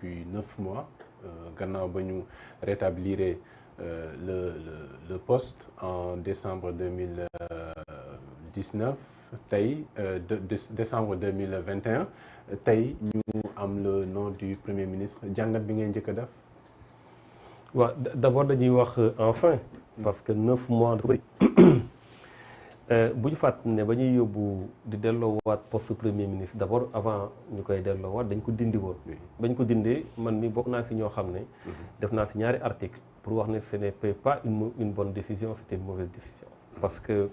depuis 9 mois gannaaw ba ñu rétablir le poste en décembre 2019 tey décembre 2021 tey ñu am le nom du premier ministre jàngat bi ngeen njëkk a def. waaw d'abord dañuy wax enfin parce que 9 mois dafa bëri bu ñu fàttali ne ba ñuy yóbbu di delloowaat poste premier ministre d'abord avant ñu koy delloowaat dañ ko dindi woon. bañ ko dindee man mi bokk naa si ñoo xam ne. def naa si ñaari article pour wax ne ce n'était pas une bonne décision c'était une mauvaise décision. parce que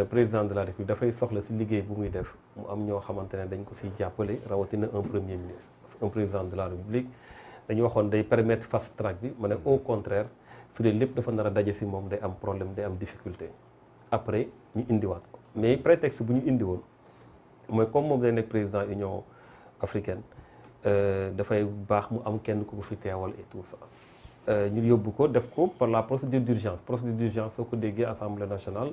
président de la République dafay soxla si liggéey bu muy def mu am ñoo xamante ne dañ ko siy jàppale rawatina un premier ministre parce que un président de la République. dañu waxoon day permettre fast track bi ma ne au contraire su dee lépp dafa nar a daje si moom day am problème day am difficulté après ñu indiwaat ko mais prétexte bu ñu indi woon mooy comme moom day nekk président Union africaine dafay baax mu am kenn ku ko fi teewal et tout ça ñu yóbbu ko def ko par la procédure d'urgence soo ko déggee Assemblée nationale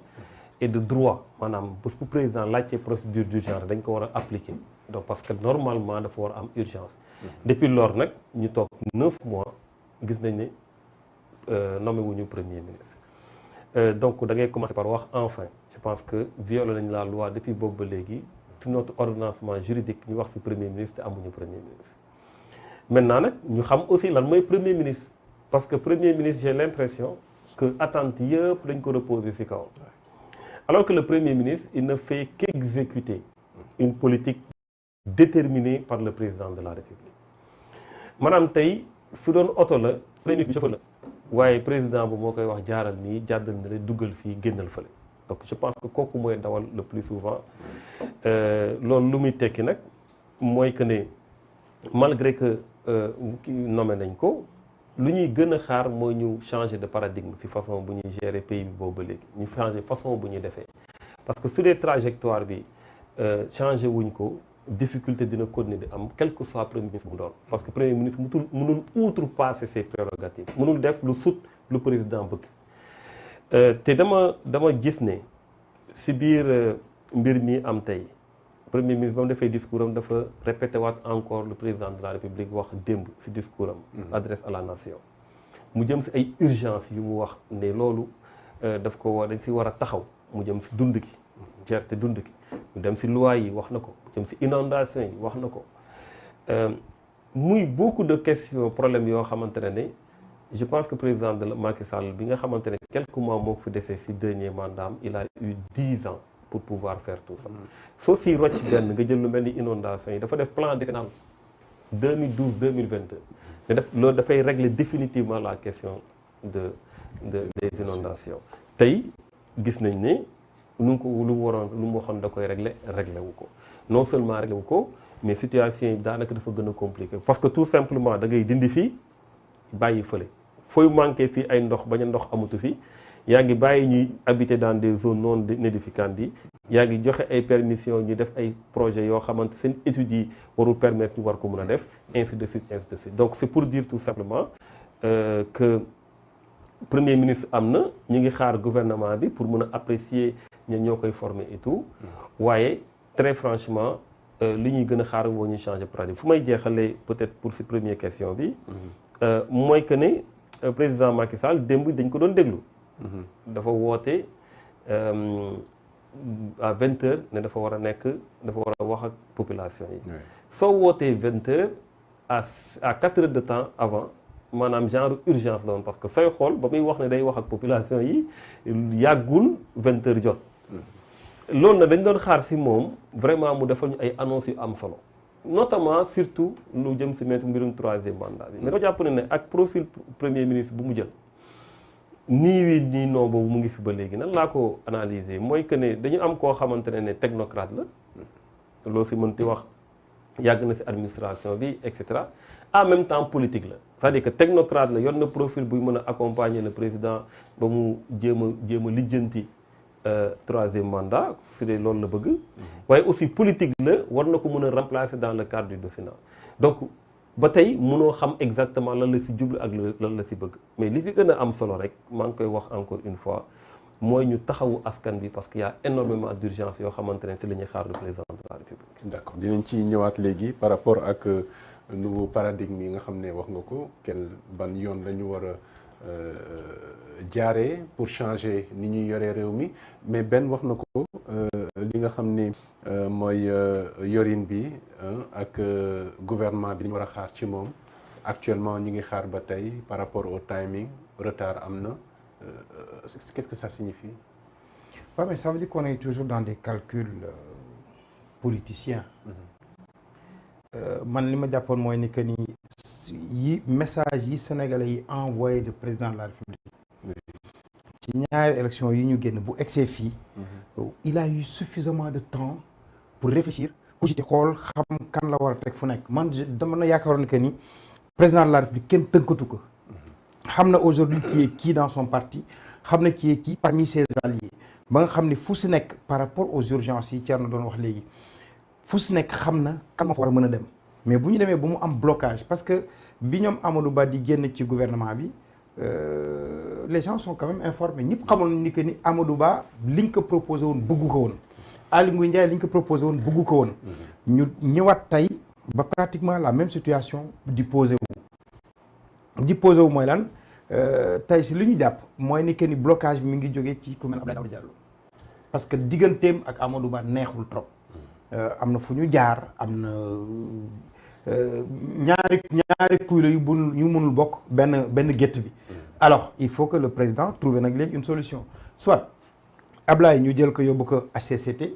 et de droit maanaam bés bu président laajtee procédure d'urgence dañ ko war a appliquer donc parce que normalement dafa war a am urgence. depuis lors nag ñu toog 9 mois gis nañ ne nommé wuñu premier ministre donc da ngay commencer par wax enfin je pense que violé nañ la loi depuis boobu ba léegi tout notre ordonnancement juridique ñu wax ci premier ministre amuñu premier ministre. maintenant nag ñu xam aussi lan mooy premier ministre parce que premier ministre j'ai l'impression que attente yëpp dañ ko reposer ci kaw alors que le premier ministre il ne fait qu'exécuter une politique déterminée par le président de la République maanaam tey su doon oto la premier ministre bi chauffeur la waaye président bu moo koy wax jaaral nii jàddal na la duggal fii génnal fële donc je pense que kooku mooy dawal le plus souvent loolu lu muy tekki nag mooy que ne malgré que nommé nañ ko lu ñuy gën a xaar mooy ñu changer de paradigme ci façon bu ñuy gérer pays bi boobu ba léegi ñu changer façon bu ñuy defee parce que su dee trajectoire bi changer wuñ ko difficulté dina continuer di am quel que soit premier ministre bu doon parce que premier ministre mënul outrepasser ses prérogatives mënul def lu sut lu président bëgg te dama gis ne si biir mbir mi am tey premier ministre ba mu defee discours am dafa répété waat encore le président de la République wax démb si discours am adresse à la nation mu jëm si ay urgence yu mu wax ne loolu daf ko war dañ si war a taxaw mu jëm si dund gi cherté dund gi mu dem si loi yi wax na ko mu jëm si inondation yi wax na ko muy beaucoup de questions problèmes yoo xamante ne je pense que président de Macky Sall bi nga xamante ne quelques mois moo ko fi desee si dernier mandat am il a eu 10 ans pour pouvoir faire tout ça soo si rocc benn nga jël lu mel ni inondation yi dafa def plan décennal 2012-2022 mais loolu dafay régler définitivement la question des inondations tey gis nañ ne lu mu waxoon da koy réglé wu ko non seulement réglé wu ko mais situation yi daanaka dafa gën a compliqué parce que tout simplement da ngay dindi fii bàyyi fële fooy manqué fii ay ndox bañ a ndox amatu fi yaa ngi bàyyi ñuy habiter dans des zones non aedificantes yi yaa ngi joxe ay permission ñu def ay projets yoo xamante seen études yi warul permettre ñu war ko mën a def ainsi de suite donc c'est pour dire tout simplement que premier ministre am na ñu ngi xaar gouvernement bi pour mën a apprécier ñoo koy former et tout waaye très franchement li ñuy gën a xaar moo ñuy changer paradigme fu may jeexalee peut-être pour si première question bi mooy que ne président Macky Sall démb dañ ko doon déglu dafa woote à 20h ne dafa war a wax ak population yi soo wootee 20h à 4 heures de temps avant maanaam genre urgence la woon parce que sooy xool ba muy wax ne day wax ak population yi yàggul 20h jot loolu na dañ doon xaar si moom vraiment mu defal ñu ay annonces yu am solo notamment surtout lu jëm si mbirum 3e mandat bi mais dama jàpp ne ak profil premier ministre bu mu jël nii wii nii non boobu mu ngi fi ba léegi nan laa ko analyser mooy que ne dañu am koo xamante ne technocrate la loo si mënti wax yàgg na si administration bi et cetera en même temps politique la c'est-à-dire que technocrate la yor na profil buy mën a accompagner le président ba mu jéem a lijjanti 3e mandat su dee loolu la bëgg waaye aussi politique la war na ko mën a remplacer dans le cadre du Dauphinat donc ba tey mënoo xam exactement lan la si jublu ak lan la si bëgg mais li si gën a am solo rek maa ngi koy wax encore une fois mooy ñu taxawu askan bi parce qu'il y a énormément d'urgence yoo xamante ne si la ñuy xaar le président de la République. D'accord dinañ ci ñëwaat léegi par rapport ak nouveau paradigme yi nga xam ne wax nga ko ban yoon la ñu war a jaaree pour changer ni ñuy yoree réew mi mais benn wax na ko li nga xam ni mooy yorin bi ak gouvernement bi ñu war a xaar ci moom actuellement ñu ngi xaar ba tey par rapport au timing retard am na qu'est-ce que ça signifie? Ouais, mais ça veut dire qu'on est toujours dans des calculs politiciens. Man li ma jàppoon mooy ni que ni yi message yi sénégalais yi envoyé de président de la République ci ñaari élection yi ñu génn bu egsee fii il a eu suffisamment de temps pour réfléchir cogiter xool xam kan la war a teg fu nekk man dama na yaakaaroon que ni président de la République kenn tënkatu ko xam na aujourd'hui qui est qui dans son parti xam na qui est qui parmi ses alliés ba nga xam ni fu si nekk par rapport aux urgences yi Thierno doon wax léegi fu si nekk xam na kan ma fa war a mën a dem mais bu ñu demee ba mu am blocage parce que bi ñoom Amadou Ba di génn ci gouvernement bi les gens sont quand même informés ñëpp xamoon ni que ni Amadou Ba liñ ko proposé woon bëggu ko woon Aly Ngouille Ndiaye liñ ko proposé woon bëggu ko woon ñu ñëwaat tey ba pratiquement la même situation di posé wu mooy lan tey si li ñu jàpp mooy ni que ni blocage bi mi ngi jógee ci ku mel Abdoulaye Daouda Diallo parce que digganteem ak Amadou Ba neexul trop am na fu ñu jaar am na ñaari kuy la yu mënul bokk benn gétt bi alors il faut que le président trouve nag léegi une solution soit Ablaye ñu jël ko yóbbu ko HCCT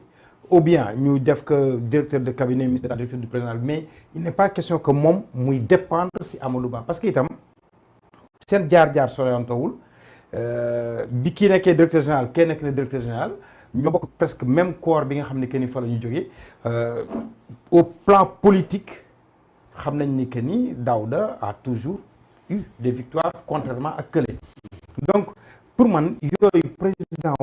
ou bien ñu def ko directeur de cabinet ministre de directeur du président mais il n'est pas question que moom muy dépendre si Amadou Ba parce que itam seen jaar soreyantowul bi kii nekkee directeur général kenn nekk na directeur général ñoo bokk presque même corps bi nga xam ne que ni fa la ñu jógee au plan politique xam nañ ni que ni Daouda a toujours eu des victoires contrairement ak kële donc pour man yooyu président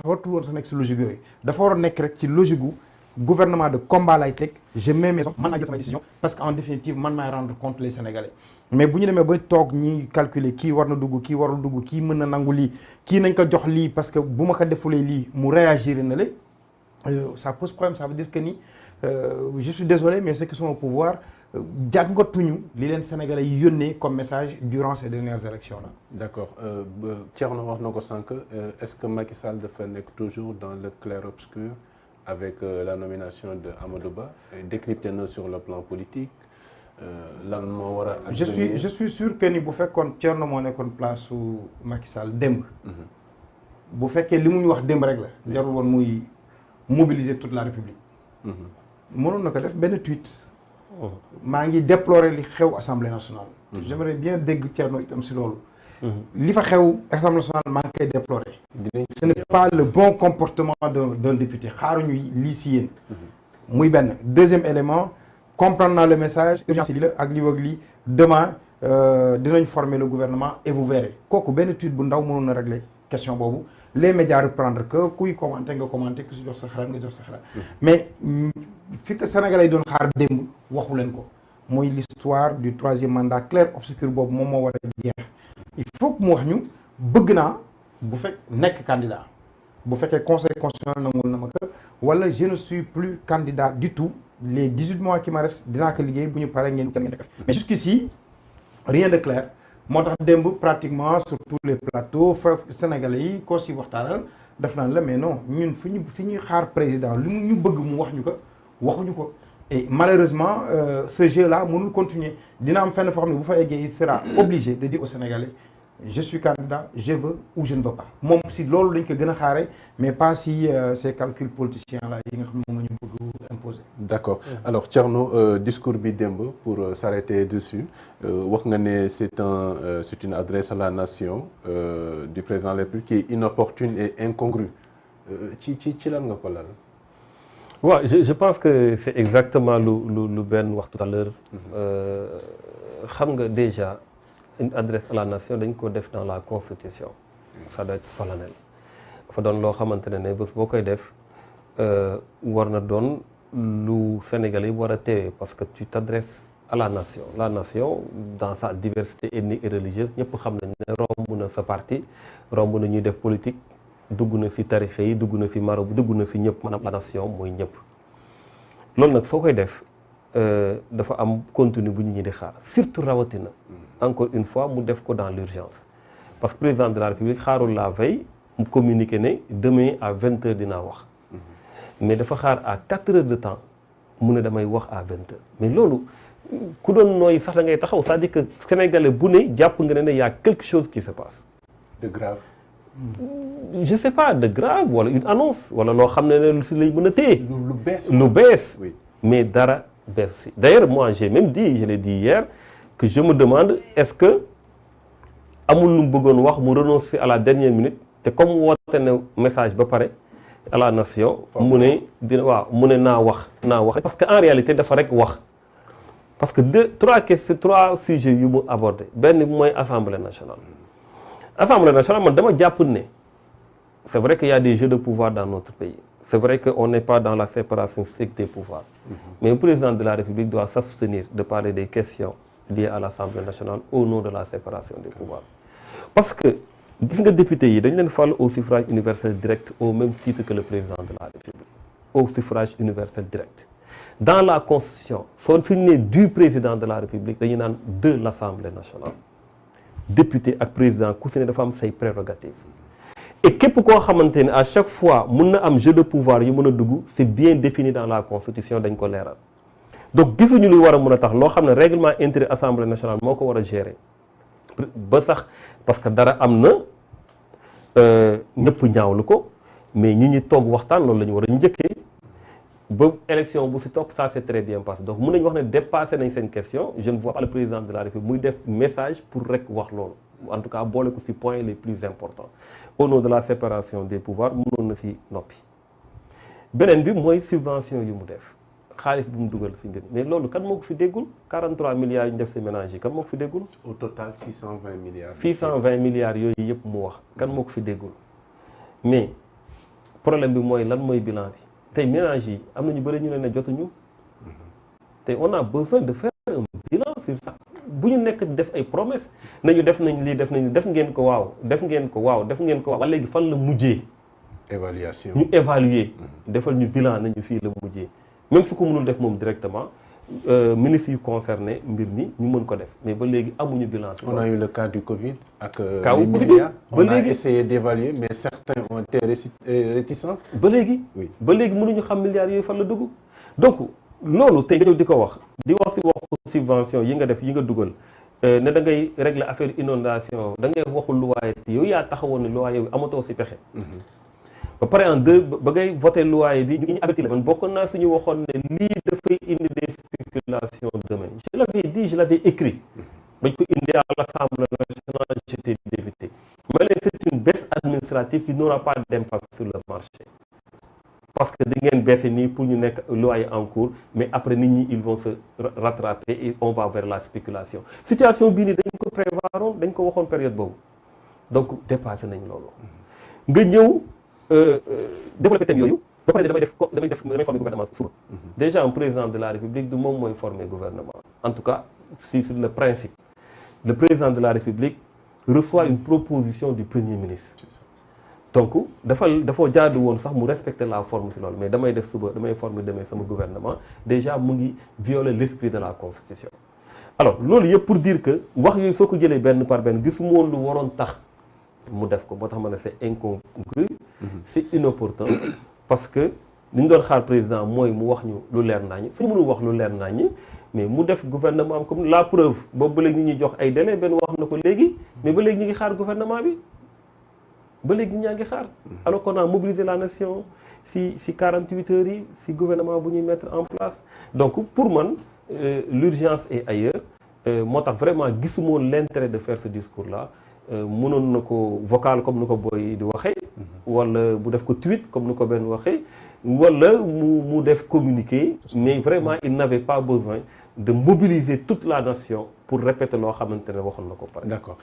wartul woon sax nekk si logique yooyu dafa war a nekk rek ci logique gu gouvernement de combat lay teg je mets mes hommes man maa jël samay décision parce que en définitive man maay rendre compte les Sénégalais mais bu ñu demee ba toog ñi calculer kii war na dugg kii warul dugg kii mën na nangu lii kii nañ ko jox lii parce que bu ma ko defulee lii mu réagir na le ça pose problème ça veut dire que ni je suis désolé mais ceux qui sont au pouvoir jàngatuñu li leen Sénégalais yi yónnee comme message durant ces dernières élections là. D'accord Thierno wax na ko sànq est-ce que Macky Sall dafa nekk toujours dans le clair-obscur avec la nomination de Amadou Ba décrypté na sur le plan politique lan moo war a. je suis sûr que ni bu fekkoon Thierno moo nekkoon place su Macky Sall démb. bu fekkee li mu ñu wax démb rek la. jarul woon muy mobiliser toute la République. mënoon na ko def benn tweet. maa ngi déplorer li xew Assemblée nationale. j'aimerais bien dégg Thierno itam si loolu. li fa xew Assemblée nationale maa ngi koy déplorer. ce n'est pas le bon comportement d'un député xaaruñu lii si yéen. muy benn deuxième élément comprendre naa le message urgence lii la ak lii ak lii demain dinañ former le gouvernement et vous verrez kooku benn tweet bu ndaw mënoon na régler question boobu les médias reprendre que kuy commenter nga commenter ku si jox sa xalaat nga jox sa xalaat mais fi que Sénégalais yi doon xaar démb waxu leen ko muy l'histoire du troisième mandat clair obscur boobu moom moo war a jeex il faut que mu wax ñu bëgg naa bu fekk nekk candidat bu fekkee conseil constitutionnel nangul na ma ko wala je ne suis plus candidat du tout les 18 mois qui me restent dinaa ko liggéey bu ñu paree ngeen def mais jusqu'ici rien de clair moo tax démb pratiquement sur tous les plateaux fa Sénégalais yi koo si waxtaanal def naan la mais non ñun fi ñuy xaar président lu ñu bëgg mu wax ñu ko waxuñu ko et malheureusement ce jeu là mënul continuer dina am fenn foo xam ne bu fa eggee il sera obligé de dire aux Sénégalais je suis candidat je veux ou je ne veux pas moom si loolu lañ ko gën a xaare mais pas si ces calculs politiciens là yi nga xam ne moom la ñu bëgg imposer. D'accord alors Thierno discours bi démb pour s'arrêter dessus wax nga ne c'est une adresse à la nation du président de la République qui est inopportune et incongrue ci lan nga ko lal. waaw je pense que c'est exactement lu benn wax tout à l'heure xam nga déjà une adresse à la nation dañ ko def dans la constitution ça doit être solennel dafa doon loo xamante ne bés boo koy def war na doon lu Sénégalais yi war a teewee parce que tu t'adresses à la nation dans sa diversité ethnique et religieuse ñëpp xam nañ ne romb na sa parti romb na ñuy def politique dugg na ci tarixa yi dugg na ci marabout dugg na ci ñëpp maanaam la nation mooy ñëpp loolu nag soo koy def dafa am contenu bu ñu ñi di xaar surtout rawatina encore une fois mu def ko dans l'urgence parce que président de la République xaarul la veille mu communiqué ne demain à 20h dinaa wax mais dafa xaar à 4 heures de temps mu ne damay wax à 20h mais loolu ku doon nooy sax da ngay taxaw c'est-à-dire que sénégalais bu ne jàpp nga ne y a quelque chose qui se passe de grave. je sais pas de grave wala une annonce wala loo xam ne lu si lay mën a téye lu bees oui. Mais dara bees si d'ailleurs moi j'ai même dit je l'ai dit hier que je me demande est-ce que amul lu mu bëggoon wax mu renoncer à la dernière minute te comme woote ne message ba pare à la nation mu ne dina waaw mu ne naa wax parce que en réalité dafa rek wax parce que trois sujets yu mu abordé benn bi mooy Assemblée nationale man dama jàpp ne c'est vrai qu'il y a des jeux de pouvoir dans notre pays c'est vrai qu'on n'est pas dans la séparation stricte des pouvoirs mais le président de la République doit s'abstenir de parler des questions liées à l'Assemblée nationale au nom de la séparation des pouvoirs parce que gis nga député yi dañ leen fal au suffrage universel direct au même titre que le président de la République au suffrage universel direct dans la constitution soo suñu ne du président de la République dañuy naan de l'Assemblée nationale député ak président ku si ne dafa am say prérogatives et képp koo xamante ne à chaque fois mun na am jeu de pouvoir yu mën a dugg c'est bien défini dans la constitution dañ ko leeral donc gisuñu lu war a mën a tax loo xam ne règlement intérieur Assemblée nationale moo ko war a gérer ba sax parce que dara am na ñëpp ñaawlu ko mais ñi toog waxtaan loolu la ñu war a njëkkee ba élection bu si topp ça c'est très bien passé donc mun nañu wax ne dépassé nañ seen question je ne vois pas le président de la République muy def message pour rek wax loolu en tout cas boole ko si points les plus importants au nom de la séparation des pouvoirs mënoon na si noppi beneen bi mooy subvention yu mu def xaalis bu mu dugal si mbir mais loolu kan moo ko fi déggul 43 milliards yu ñu def si ménage yi kan moo ko fi déggul au total 620 milliards 620 milliards yooyu yëpp mu wax kan moo ko fi déggul mais problème bi mooy lan mooy bilan bi tey ménage yi am na ñu bëri ñu ne jotuñu tey on a besoin de faire un bilan sur ça bu ñu nekk def ay promesses nañu def nañ lii def ngeen ko waaw def ngeen ko waaw wala léegi fan la mujjee évaluation ñu évaluer defal ñu bilan nañu fii la mujjee même su ko mënul def moom directement ministres yu concerné mbir mi ñu mën ko def mais ba léegi amuñu bilan. on a eu le cas du Covid ak les milliards on a léegi essayé d'évaluer mais certains ont été réticents. ba léegi mënuñu xam milliards yooyu fan la dugg donc loolu tey nga ñëw di ko wax si waxu subvention yi nga def yi nga dugal ne da ngay régler affaire inondation da ngay waxul loyer yow yaa taxawoon ne loyer bi amatoo si pexe. ba pare ba ngay voté loyer bi ñu averti la man bokkoon naa suñu waxoon ne lii dafay indi des spéculations demain je l'avais dit je l'avais écrit bañ ko indi à l'Assemblée nationale j'étais député mais c'est une baisse administrative qui n'aura pas d'impact sur le marché parce que da ngeen baissé nii pour ñu nekk loyer en cours mais après nit ñi ils vont se rattraper et on va vers la spéculation situation bii nii dañ ko prévoiroon dañ ko waxoon période boobu donc dépassé nañ loolu nga ñëw développer thème yooyu ba pare damay def réforme gouvernement suba déjà un président de la République du moom mooy former gouvernement en tout cas si sur le principe le président de la République reçoit une proposition du premier ministre donc dafa jaadu woon sax mu respecter la forme si loolu mais damay former demain sama gouvernement déjà mu ngi violer l'esprit de la constitution alors loolu yëpp pour dire que wax yooyu soo ko jëlee benn par benn gisuma woon lu waroon tax mu def ko boo tax ma ne c'est incongru c'est inopportun parce que li ñu doon xaar président mooy mu wax ñu lu leer naññ suñu mënul wax lu leer naññ mais mu def gouvernement am comme la preuve boobu ba léegi ñu ñuy jox ay délai benn wax na ko léegi mais ba léegi ñu ngi xaar gouvernement bi ba léegi ñaa ngi xaar alors qu'on a mobilisé la nation si 48 heures yi si gouvernement bu ñuy mettre en place donc pour man l'urgence est ailleurs moo tax vraiment gisuma l'intérêt de faire ce discours là mënoon na ko vocal comme ni ko booy di waxee wala bu def ko tweet comme ni ko benn waxee wala mu def communiqué mais vraiment il n'avait pas besoin de mobiliser toute la nation pour répéter loo xamante ne waxoon na ko pare. D'accord.